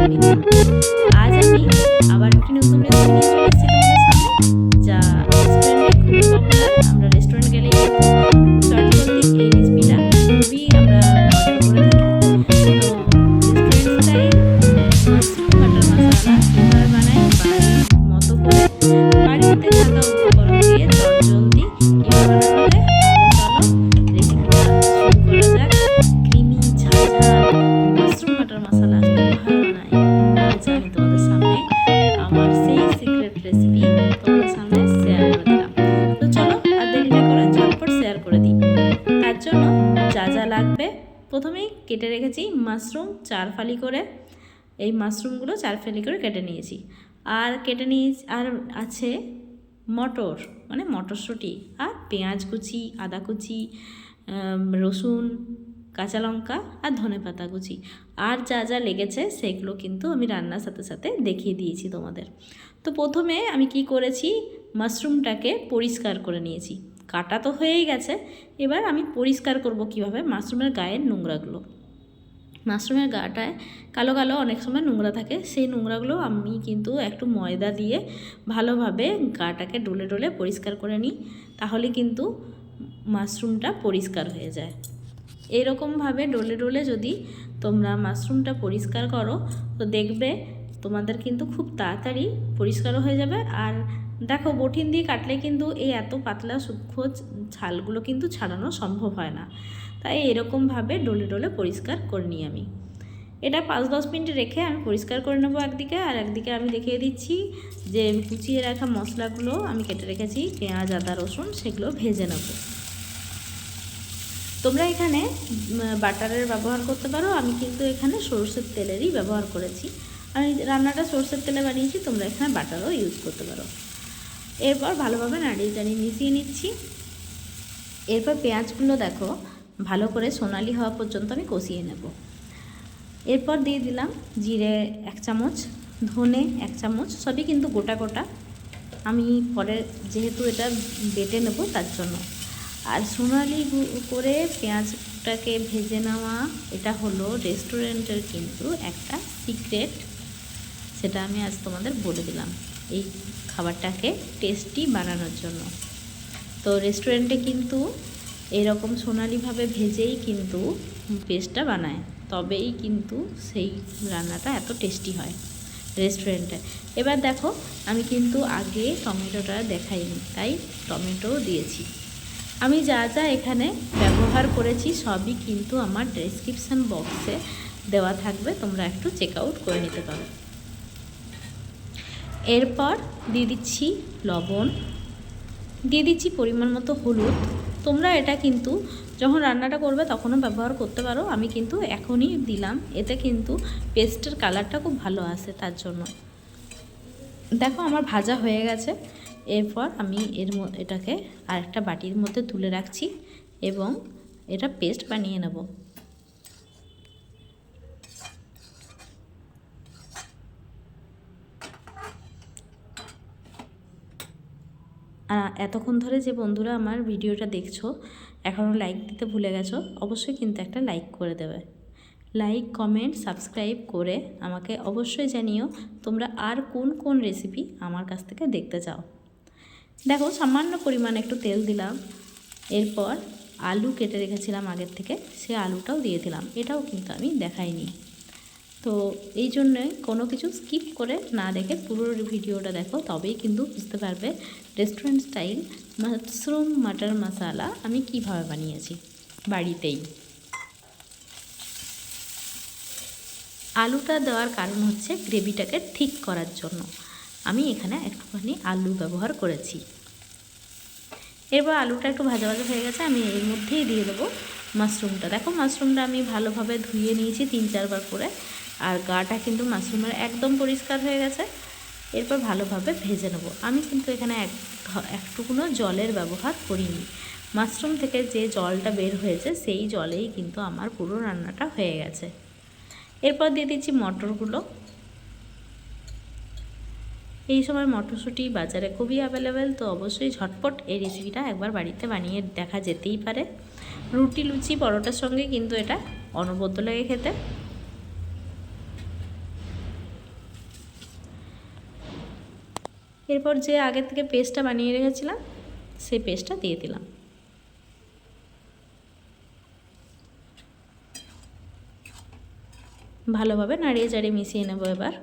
বন্ধুরা, আজ আমি আবার একটি নতুন রেসিপি নিয়ে চলে এসেছি তোমাদের সামনে, যা রেস্টুরেন্টে খুবই পপুলার। আমরা রেস্টুরেন্ট গেলেই কিন্তু চটজলদি এই রেসিপিটা খুবই আমরা অর্ডার করে থাকি। তো রেস্টুরেন্ট স্টাইল মাশরুম বাটার মশলা কীভাবে বানাই, বাড়ির মতো করে বাড়িতে থাকা উপকরণ দিয়ে চটজলদি কীভাবে বানানো যায়, তাহলে চলো রেসিপিটা শুরু করা যাক। ক্রিমি ঝালঝাল মাশরুম বাটার মশলা কীভাবে বানাই, আজ আমি তোমাদের সামনে আমার সেই সিক্রেট রেসিপি তোমাদের সামনে শেয়ার করে দিলাম। তো চলো আর দেরি না করে ঝটপট শেয়ার করে দিই। তার জন্য যা যা লাগবে, প্রথমেই কেটে রেখেছি মাশরুম 4 ফালি করে। এই মাশরুমগুলো 4 ফালি করে কেটে নিয়েছি। আর কেটে নিয়েছি, আর আছে মটর মানে মটরশুঁটি, আর পেঁয়াজ কুচি, আদা কুচি, রসুন, কাঁচা লঙ্কা আর ধনেপাতা কুচি। আর যা যা লেগেছে সেগুলো কিন্তু আমি রান্নার সাথে সাথে দেখিয়ে দিয়েছি তোমাদের। তো প্রথমে আমি কি করেছি, মাশরুমটাকে পরিষ্কার করে নিয়েছি। কাটা তো হয়েই গেছে, এবার আমি পরিষ্কার করব কিভাবে মাশরুমের গায়ের নোংরাগুলো। মাশরুমের গাটায় কালো কালো অনেক সময় নোংরা থাকে, সেই নোংরাগুলো আমি কিন্তু একটু ময়দা দিয়ে ভালোভাবে গাটাকে ডলে ডলে পরিষ্কার করে নিই, তাহলে কিন্তু মাশরুমটা পরিষ্কার হয়ে যায়। এরকমভাবে ডলে ডলে যদি তোমরা মাশরুমটা পরিষ্কার করো, তো দেখবে তোমাদের কিন্তু খুব তাড়াতাড়ি পরিষ্কারও হয়ে যাবে। আর দেখো, বটিন দিয়ে কাটলে কিন্তু এই এত পাতলা সূক্ষ্ম ছালগুলো কিন্তু ছাড়ানো সম্ভব হয় না, তাই এরকমভাবে ডলে ডলে পরিষ্কার করে নিই আমি। এটা 5-10 মিনিট রেখে আমি পরিষ্কার করে নেবো একদিকে, আর একদিকে আমি দেখিয়ে দিচ্ছি যে কুচিয়ে রাখা মশলাগুলো আমি কেটে রেখেছি, পেঁয়াজ, আদা, রসুন, সেগুলো ভেজে নেবো। তোমরা এখানে বাটারের ব্যবহার করতে পারো, আমি কিন্তু এখানে সরষের তেলেরই ব্যবহার করেছি। আমি রান্নাটা সরষের তেলে বানিয়েছি, তোমরা এখানে বাটারও ইউজ করতে পারো। এরপর ভালোভাবে নাড়িয়ে চাড়িয়ে মিশিয়ে নিচ্ছি। এরপর পেঁয়াজগুলো দেখো ভালো করে সোনালি হওয়া পর্যন্ত আমি কষিয়ে নেব। এরপর দিয়ে দিলাম জিরে 1 চামচ, ধনে 1 চামচ, সবই কিন্তু গোটা গোটা, আমি পরে যেহেতু এটা বেটে নেব তার জন্য। আর সোনালি করে পেঁয়াজটাকে ভেজে নেওয়া, এটা হলো রেস্টুরেন্টের কিন্তু একটা সিক্রেট, সেটা আমি আজ তোমাদের বলে দিলাম এই খাবারটাকে টেস্টি বানানোর জন্য। তো রেস্টুরেন্টে কিন্তু এরকম সোনালিভাবে ভেজেই কিন্তু পেস্টটা বানায়, তবেই কিন্তু সেই রান্নাটা এত টেস্টি হয় রেস্টুরেন্টে। এবার দেখো, আমি কিন্তু আগে টমেটোটা দেখাইনি, তাই টমেটোও দিয়েছি। আমি যা যা এখানে ব্যবহার করেছি সবই কিন্তু আমার ডেসক্রিপশান বক্সে দেওয়া থাকবে, তোমরা একটু চেক আউট করে নিতে পারো। এরপর দিয়ে দিচ্ছি লবণ, দিয়ে দিচ্ছি পরিমাণ মতো হলুদ। তোমরা এটা কিন্তু যখন রান্নাটা করবে তখনও ব্যবহার করতে পারো, আমি কিন্তু এখনই দিলাম, এতে কিন্তু পেস্টের কালারটা খুব ভালো আসে তার জন্য। দেখো আমার ভাজা হয়ে গেছে। এরপর আমি এটাকে আরেকটা বাটির মধ্যে তুলে রাখছি এবং এটা পেস্ট বানিয়ে নেব। আর এতক্ষণ ধরে যে বন্ধুরা আমার ভিডিওটা দেখছো, এখনও লাইক দিতে ভুলে গেছো, অবশ্যই কিন্তু একটা লাইক করে দেবে। লাইক, কমেন্ট, সাবস্ক্রাইব করে আমাকে অবশ্যই জানিও তোমরা আর কোন কোন রেসিপি আমার কাছ থেকে দেখতে চাও। দেখো সামান্য পরিমাণে একটু তেল দিলাম। এরপর আলু কেটে রেখেছিলাম আগের থেকে, সে আলুটাও দিয়ে দিলাম, এটাও কিন্তু আমি দেখাইনি। তো এই জন্যই কোনো কিছু স্কিপ করে না দেখে পুরো ভিডিওটা দেখো, তবেই কিন্তু বুঝতে পারবে রেস্টুরেন্ট স্টাইল মাশরুম বাটার মশলা আমি কিভাবে বানিয়েছি বাড়িতেই। আলুটা দেওয়ার কারণ হচ্ছে গ্রেভিটাকে ঠিক করার জন্য আমি এখানে একটুখানি আলু ব্যবহার করেছি। এরপর আলুটা একটু ভাজা ভাজা হয়ে গেছে, আমি এর মধ্যেই দিয়ে দেবো মাশরুমটা। দেখো মাশরুমটা আমি ভালোভাবে ধুয়ে নিয়েছি 3-4 বার করে, আর গাটা কিন্তু মাশরুমের একদম পরিষ্কার হয়ে গেছে। এরপর ভালোভাবে ভেজে নেব। আমি কিন্তু এখানে একটুকুনো জলের ব্যবহার করিনি, মাশরুম থেকে যে জলটা বের হয়েছে সেই জলেই কিন্তু আমার পুরো রান্নাটা হয়ে গেছে। এরপর দিয়ে দিচ্ছি মটরগুলো। এই সময় মটরশুঁটি বাজারে খুবই অ্যাভেলেবেল, তো অবশ্যই ঝটপট এই রেসিপিটা একবার বাড়িতে বানিয়ে দেখা যেতেই পারে। রুটি, লুচি, পরোটার সঙ্গে কিন্তু এটা অনবদ্য লাগে খেতে। এরপর যে আগে থেকে পেস্টটা বানিয়ে রেখেছিলাম সেই পেস্টটা দিয়ে দিলাম। ভালোভাবে নাড়িয়ে চাড়িয়ে মিশিয়ে নেব এবার।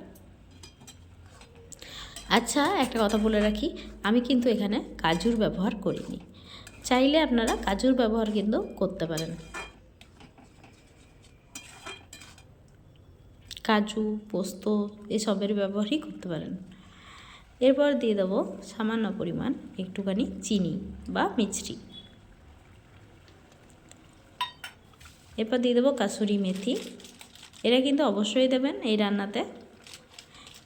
আচ্ছা, একটা কথা বলে রাখি, আমি কিন্তু এখানে কাজুর ব্যবহার করিনি। চাইলে আপনারা কাজুর ব্যবহার কিন্তু করতে পারেন। কাজু, পোস্ত এসবের ব্যবহারই করতে পারেন। এরপর দিয়ে দেবো সামান্য পরিমাণ একটুখানি চিনি বা মিষ্টি। এরপর দিয়ে দেবো কাসুরি মেথি। এটা কিন্তু অবশ্যই দেবেন এই রান্নাতে,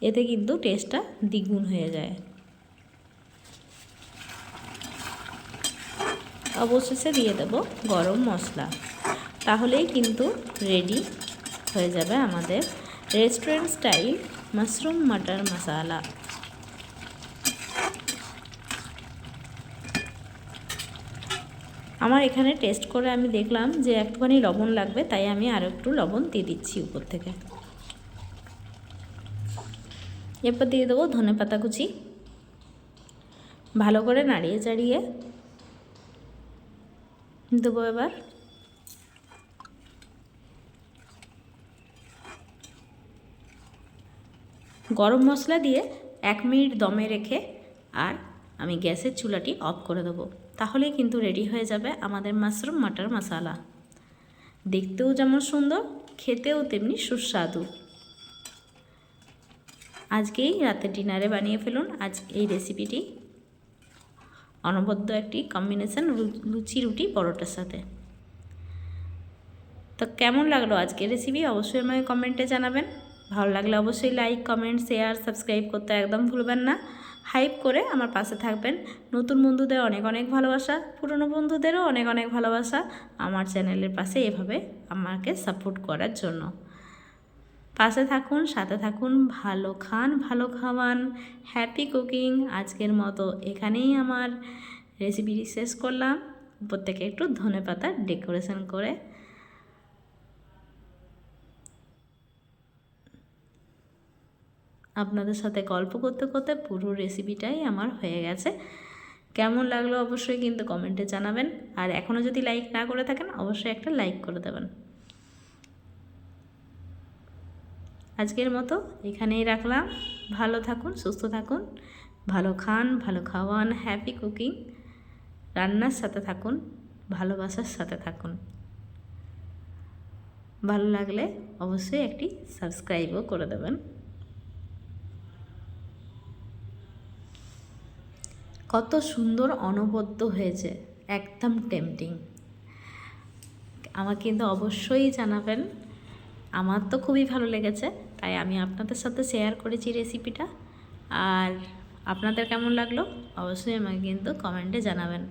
এতে কিন্তু টেস্টটা দ্বিগুণ হয়ে যায়। অবশেষে দিয়ে দেবো গরম মশলা। তাহলেই কিন্তু রেডি হয়ে যাবে আমাদের রেস্টুরেন্ট স্টাইল মাশরুম মটর মশালা। আমার এখানে টেস্ট করে আমি দেখলাম যে একটুখানি লবণ লাগবে, তাই আমি আরও একটু লবণ দিয়ে দিচ্ছি উপর থেকে। এরপর দিয়ে দেবো ধনেপাতা কুচি। ভালো করে নাড়িয়ে চাড়িয়ে দেবো এবার। গরম মশলা দিয়ে 1 মিনিট দমে রেখে আর আমি গ্যাসের চুলাটি অফ করে দেবো। তাহলেই কিন্তু রেডি হয়ে যাবে আমাদের মাশরুম মটর মশালা। দেখতেও যেমন সুন্দর, খেতেও তেমনি সুস্বাদু। আজকেই রাতে ডিনারে বানিয়ে ফেলুন আজ এই রেসিপিটি। অনবদ্য একটি কম্বিনেশন লুচি, রুটি, পরোটার সাথে। তো কেমন লাগলো আজকের রেসিপি অবশ্যই আমাকে কমেন্টে জানাবেন। ভালো লাগলে অবশ্যই লাইক, কমেন্ট, শেয়ার, সাবস্ক্রাইব করতে একদম ভুলবেন না। হাইপ করে আমার পাশে থাকবেন। নতুন বন্ধুদের অনেক অনেক ভালোবাসা, পুরনো বন্ধুদেরও অনেক অনেক ভালোবাসা আমার চ্যানেলের পাশে এভাবে আমাকে সাপোর্ট করার জন্য। পাশে থাকুন, সাথে থাকুন, ভালো খান, ভালো খাওয়ান, হ্যাপি কুকিং। আজকের মতো এখানেই আমার রেসিপিটি শেষ করলাম। উপর থেকে একটু ধনেপাতা ডেকোরেশন করে। আপনাদের সাথে গল্প করতে করতে পুরো রেসিপিটাই আমার হয়ে গেছে। কেমন লাগলো অবশ্যই কিন্তু কমেন্টে জানাবেন। আর এখনও যদি লাইক না করে থাকেন অবশ্যই একটা লাইক করে দেবেন। আজকের মতো এখানেই রাখলাম। ভালো থাকুন, সুস্থ থাকুন, ভালো খান, ভালো খাওয়ান, হ্যাপি কুকিং। রান্নার সাথে থাকুন, ভালোবাসার সাথে থাকুন। ভালো লাগলে অবশ্যই একটি সাবস্ক্রাইবও করে দেবেন। কত সুন্দর অনবদ্য হয়েছে, একদম টেম্পটিং। আমাকে কিন্তু অবশ্যই জানাবেন। আমার তো খুবই ভালো লেগেছে, তাই আমি আপনাদের সাথে শেয়ার করেছি রেসিপিটা। আর আপনাদের কেমন লাগলো অবশ্যই আমাকে কিন্তু কমেন্টে জানাবেন।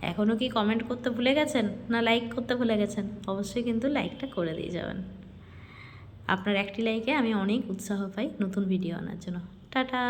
এখনও কি কমেন্ট করতে ভুলে গেছেন না লাইক করতে ভুলে গেছেন? অবশ্যই কিন্তু লাইকটা করে দিয়ে যাবেন। আপনার একটি লাইকে আমি অনেক উৎসাহ পাই নতুন ভিডিও আনার জন্য। টাটা।